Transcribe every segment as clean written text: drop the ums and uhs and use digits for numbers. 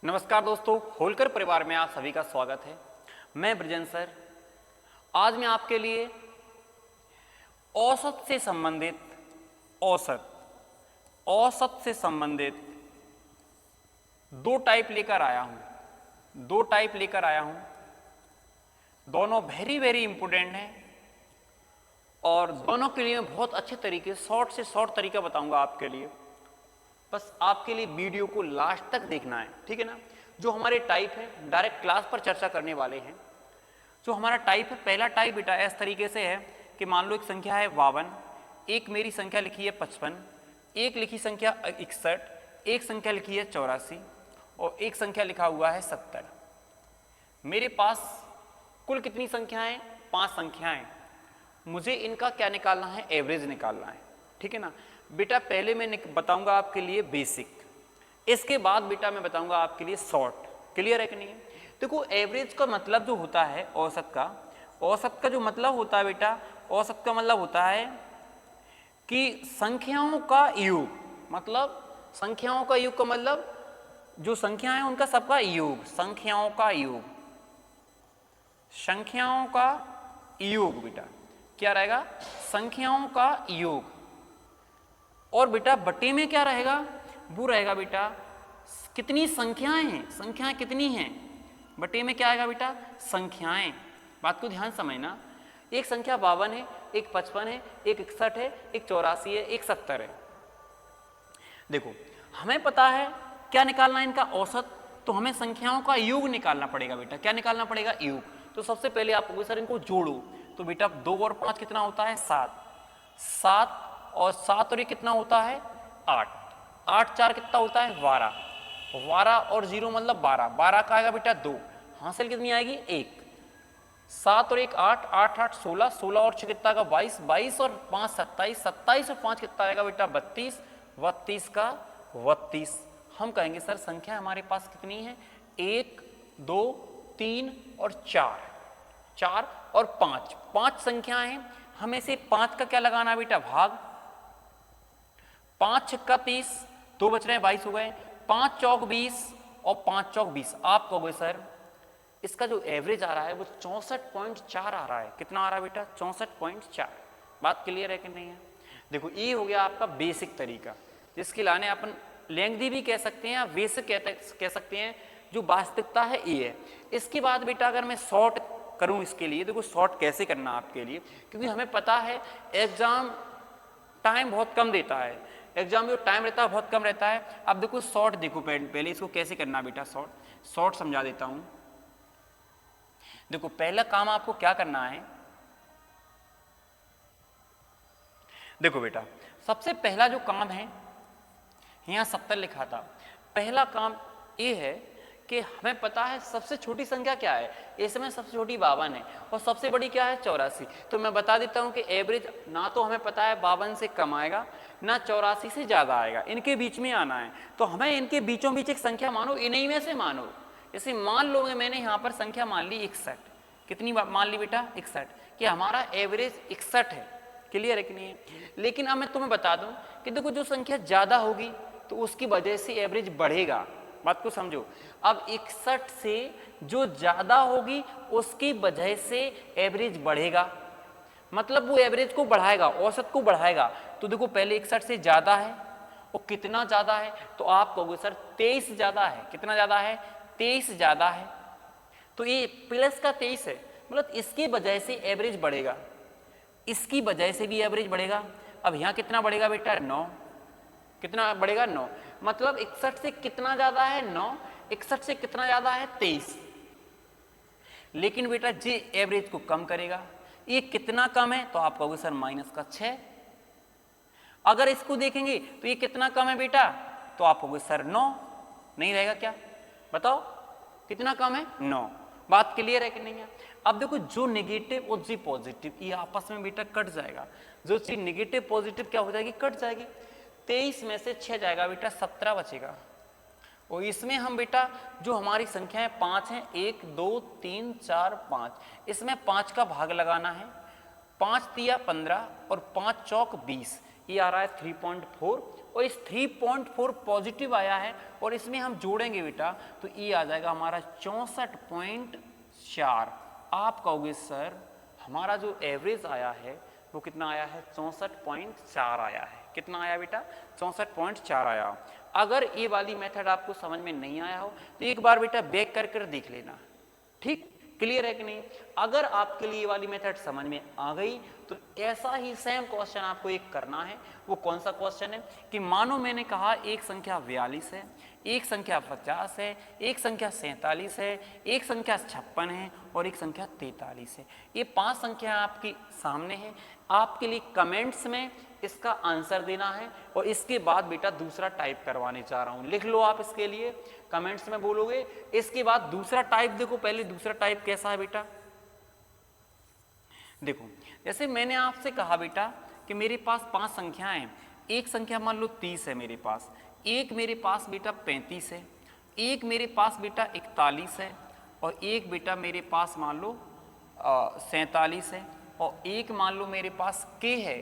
नमस्कार दोस्तों, होलकर परिवार में आप सभी का स्वागत है। मैं ब्रजन सर। आज मैं आपके लिए औसत से संबंधित औसत से संबंधित दो टाइप लेकर आया हूं। दोनों वेरी इंपॉर्टेंट हैं और दोनों के लिए मैं बहुत अच्छे तरीके शॉर्ट से शॉर्ट तरीका बताऊंगा आपके लिए। बस आपके लिए वीडियो को लास्ट तक देखना है, ठीक है ना। जो हमारे टाइप है डायरेक्ट क्लास पर चर्चा करने वाले हैं। जो हमारा टाइप है, पहला टाइप बेटा इस तरीके से है कि मान लो एक संख्या है 52, एक मेरी संख्या लिखी है 55, एक लिखी संख्या 61, एक संख्या लिखी है 84 और एक संख्या लिखा हुआ है 70। मेरे पास कुल कितनी संख्याएं? 5 संख्याएं। मुझे इनका क्या निकालना है? एवरेज निकालना है, ठीक है ना बेटा। पहले मैं बताऊंगा आपके लिए बेसिक, इसके बाद बेटा मैं बताऊंगा आपके लिए शॉर्ट। क्लियर है कि नहीं? देखो, एवरेज का मतलब जो होता है औसत का जो मतलब होता है बेटा, औसत का मतलब होता है कि संख्याओं का योग। मतलब संख्याओं का योग का मतलब जो संख्या है उनका सबका योग, संख्याओं का योग बेटा क्या रहेगा? संख्याओं का योग। और बेटा बटे में क्या रहेगा? वो रहेगा बेटा कितनी संख्याएं हैं, संख्याएं कितनी हैं। बटे में क्या आएगा बेटा? संख्याएं। बात को ध्यान समझना। एक संख्या 52 है, एक 55 है, एक 61 है, एक 84 है, एक 70 है। देखो, हमें पता है क्या निकालना है इनका औसत, तो हमें संख्याओं का योग निकालना पड़ेगा बेटा। क्या निकालना पड़ेगा? योग। तो सबसे पहले आपको सर इनको जोड़ो, तो बेटा 2 और 5 कितना होता है? 7। 7 और 7 और ये कितना होता है? 8। 8 4 कितना होता है? 12। 12 और 0 मतलब 12। 12 का आएगा बेटा 2, हासिल कितनी आएगी? 1। 7 और 1 8, 8 8 16, 16 और 6 कितना का? 22, 22 और 5 27, 27 और 5 कितना आएगा बेटा? 32, 32 का 32। हम कहेंगे सर संख्या हमारे पास कितनी है? 1 2 3 और 4, 4 और 5, 5 संख्याएं हैं। हमें से 5 का क्या लगाना है बेटा? भाग। 5 छक्का 30, 2 बच रहे हैं 22 हो गए, 5 चौक 20 और 5 चौक 20। आप कहोगे सर इसका जो एवरेज आ रहा है वो 64.4 आ रहा है। कितना आ रहा है बेटा? 64.4। बात क्लियर है कि नहीं है? देखो, ये हो गया आपका बेसिक तरीका, जिसके लाने अपन लेंथी भी कह सकते हैं या बेसिक कह सकते हैं। जो वास्तविकता है ये है। इसके बाद बेटा अगर मैं शॉर्ट करूं इसके लिए, देखो शॉर्ट कैसे करना आपके लिए, क्योंकि हमें पता है एग्जाम टाइम बहुत कम देता है। एग्जाम जो टाइम रहता है बहुत कम रहता है। अब देखो शॉर्ट, देखो पहले इसको कैसे करना बेटा। शॉर्ट समझा देता हूं। देखो, पहला काम आपको क्या करना है। देखो बेटा, सबसे पहला जो काम है, यहां 70 लिखा था। पहला काम ये है कि हमें पता है सबसे छोटी संख्या क्या है। इस समय सबसे छोटी 52 है और सबसे बड़ी क्या है? 84। तो मैं बता देता हूं कि एवरेज ना तो हमें पता है 52 से कम आएगा ना 84 से ज्यादा आएगा, इनके बीच में आना है। तो हमें इनके बीचों बीच एक संख्या मानो, इन्हीं में से मानो। जैसे मान लो मैंने यहाँ पर संख्या मान ली 61। कितनी मान ली बेटा? 61, कि हमारा एवरेज 61 है। क्लियर है कि नहीं है? लेकिन अब मैं तुम्हें बता दूं कि देखो जो संख्या ज्यादा होगी तो उसकी वजह से एवरेज बढ़ेगा। बात को समझो। अब 61 से जो ज्यादा होगी उसकी वजह से एवरेज बढ़ेगा, मतलब वो एवरेज को बढ़ाएगा, औसत को बढ़ाएगा। तो देखो पहले 61 से ज्यादा है, और कितना ज्यादा है? तो आप कहोगे सर 23 ज्यादा है। कितना ज्यादा है? 23 ज्यादा है। तो ये प्लस का 23 है, मतलब इसकी वजह से एवरेज बढ़ेगा, इसकी वजह से भी एवरेज बढ़ेगा। अब यहां कितना बढ़ेगा बेटा? 9। कितना बढ़ेगा? 9। मतलब 61 से कितना ज्यादा है? 9। 61 से कितना ज्यादा है? 23। लेकिन बेटा जे एवरेज को कम करेगा। ये कितना कम है? तो आप कहोगे सर माइनस का 6। अगर इसको देखेंगे तो ये कितना कम है बेटा? तो आप कहोगे सर 9। नहीं रहेगा क्या? बताओ कितना कम है? 9। बात क्लियर है कि नहीं है? अब देखो जो नेगेटिव और जो पॉजिटिव ये आपस में बेटा कट जाएगा। जो चीज नेगेटिव पॉजिटिव क्या हो जाएगी? कट जाएगी। 23 में से 6 जाएगा बेटा, 17 बचेगा। और इसमें हम बेटा जो हमारी संख्याएं 5 हैं, 1 2 3 4 5, इसमें 5 का भाग लगाना है। 5 तिया 15 और 5 चौक 20, ये आ रहा है 3.4 और इस 3.4 पॉजिटिव आया है और इसमें हम जोड़ेंगे बेटा तो ये आ जाएगा हमारा 64.4। आप कहोगे सर हमारा जो एवरेज आया है वो कितना आया है, 64.4 आया है। कितना आया बेटा, 64.4 आया। अगर ये वाली मेथड आपको समझ में नहीं आया हो तो एक बार बेटा बैक कर देख लेना, ठीक, क्लियर है कि नहीं। अगर आपके लिए ये वाली मेथड समझ में आ गई तो ऐसा ही सेम क्वेश्चन आपको एक करना है। वो कौन सा क्वेश्चन है कि मानो मैंने कहा एक संख्या 42 है, एक संख्या 50 है, एक संख्या 47 है, एक संख्या 56 है और एक संख्या 43 है। ये 5 संख्या आपके सामने है। आपके लिए कमेंट्स में इसका आंसर देना है और इसके बाद बेटा दूसरा टाइप करवाने जा रहा हूं, लिख लो आप इसके लिए, कमेंट्स में बोलोगे। इसके बाद दूसरा टाइप देखो, पहले दूसरा टाइप कैसा है बेटा, देखो जैसे मैंने आपसे कहा बेटा कि मेरे पास 5 संख्याएं हैं। एक संख्या मान लो 30 है मेरे पास, एक मेरे पास बेटा 35 है, एक मेरे पास बेटा 41 है और एक बेटा मेरे पास मान लो 47 है और एक मान लो मेरे पास के है,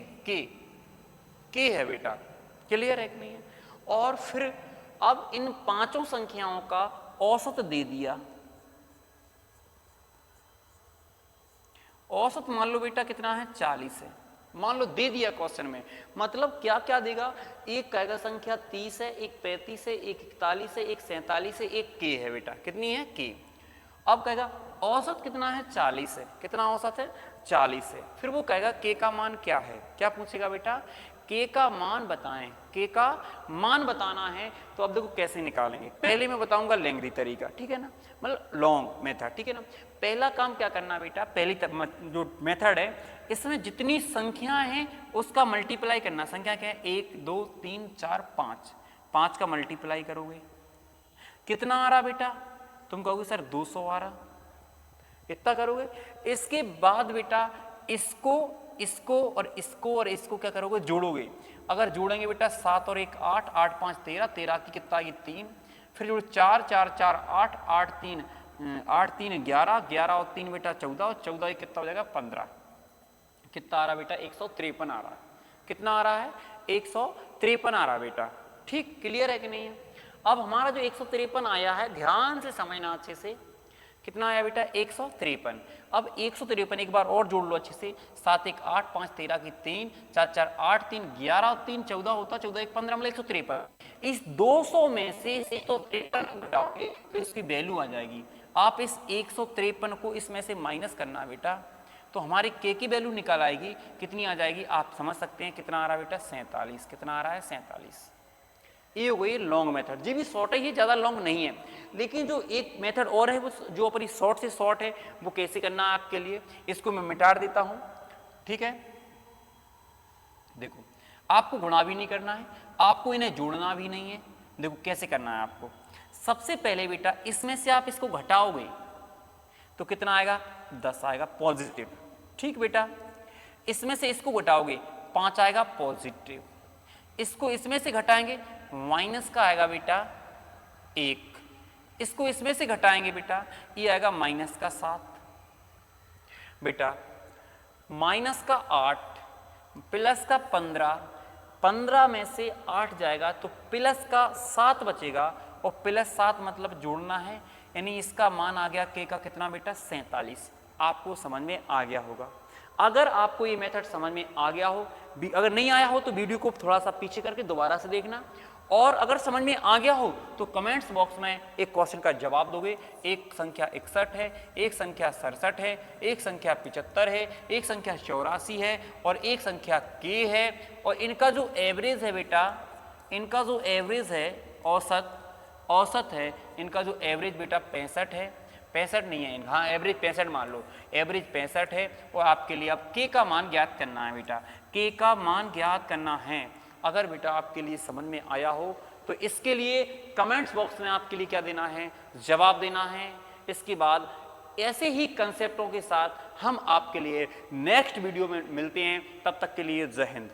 के है बेटा, क्लियर है कि नहीं है। और फिर अब इन 5 संख्याओं का औसत दे दिया। औसत मान लो बेटा कितना है, 40 है, मान लो दे दिया क्वेश्चन में। मतलब क्या क्या देगा, एक कहेगा संख्या 30 है, एक 35 है, एक 41 है, एक 47 है, एक के है बेटा, कितनी है के। अब कहेगा औसत कितना है, 40 है, कितना औसत है, 40 है। फिर वो कहेगा के का मान क्या है, क्या पूछेगा बेटा, के का मान बताएं, के का मान बताना है। तो अब देखो कैसे निकालेंगे, पहले मैं बताऊंगा लेंग्री तरीका, ठीक है ना, मतलब लॉन्ग मेथड, ठीक है ना। पहला काम क्या करना बेटा, पहली जो मेथड है इसमें जितनी संख्याएं हैं उसका मल्टीप्लाई करना। संख्या क्या है, 1 2 3 4 5, 5 का मल्टीप्लाई करोगे कितना आ रहा बेटा, तुम कहोगे सर 200 आ रहा, इतना करोगे। इसके बाद बेटा इसको इसको और इसको और इसको क्या करोगे, जोड़ोगे। अगर जोड़ेंगे बेटा 7 और 1 8, 8 5 13, 13 की कितना ये 3, फिर जोड़ 4 4 4 8, 8 3 11, 11 और 3 बेटा 14 और 14 कितना हो जाएगा 15। कितना आ रहा बेटा, 153 आ रहा है। कितना आ रहा है, 153 आ रहा बेटा, ठीक, क्लियर है कि नहीं है। अब हमारा जो 153 आया है, ध्यान से समझना अच्छे से, कितना आया बेटा, 153। अब 153 एक बार और जोड़ लो अच्छे से, 7 1 8 5 13 की 3, 4 4 8 3 11 और 3 14 होता, 14 1 15 मतलब 153। इस 200 में से 153 घटाओगे तो इसकी वैल्यू आ जाएगी। आप इस 153 को इसमें से माइनस करना बेटा, तो हमारी के की वैल्यू निकल आएगी, कितनी आ जाएगी आप समझ सकते हैं। कितना आ रहा है बेटा, 47। कितना आ रहा है, 47। ये हो गई लॉन्ग मेथड, जी भी शॉर्ट है, ये ज़्यादा लॉन्ग नहीं है। लेकिन जो एक मेथड और है वो जो अपनी शॉर्ट से शॉर्ट है, वो कैसे करना है आपके लिए, इसको मैं मिटा देता हूं, ठीक है। देखो आपको गुणा भी नहीं करना है, आपको इन्हें जोड़ना भी नहीं है। देखो कैसे करना है आपको, सबसे पहले बेटा इसमें से आप इसको घटाओगे तो कितना आएगा, 10 आएगा पॉजिटिव, ठीक बेटा। इसमें से इसको घटाओगे 5 आएगा पॉजिटिव, इसको इसमें से घटाएंगे माइनस का आएगा बेटा 1, इसको इसमें से घटाएंगे बेटा ये आएगा माइनस का 7 बेटा, माइनस का 8 प्लस का 15, 15 में से 8 जाएगा तो प्लस का 7 बचेगा और प्लस 7 मतलब जोड़ना है, यानी इसका मान आ गया के का कितना बेटा, 47। आपको समझ में आ गया होगा। अगर आपको ये मेथड समझ में आ गया हो, अगर नहीं आया हो तो वीडियो को थोड़ा सा पीछे करके दोबारा से देखना, और अगर समझ में आ गया हो तो कमेंट्स बॉक्स में एक क्वेश्चन का जवाब दोगे। एक संख्या 61 है, एक संख्या 67 है, एक संख्या 75 है, एक संख्या 84 है और एक संख्या के है। और इनका जो एवरेज है बेटा, इनका जो एवरेज है औसत है, इनका जो एवरेज बेटा 65 है, 65 नहीं है, हाँ एवरेज 65 मान लो, एवरेज 65 है। और आपके लिए अब के का मान ज्ञात करना है बेटा, के का मान ज्ञात करना है। अगर बेटा आपके लिए समझ में आया हो तो इसके लिए कमेंट्स बॉक्स में आपके लिए क्या देना है, जवाब देना है। इसके बाद ऐसे ही कंसेप्टों के साथ हम आपके लिए नेक्स्ट वीडियो में मिलते हैं, तब तक के लिए जय हिंद।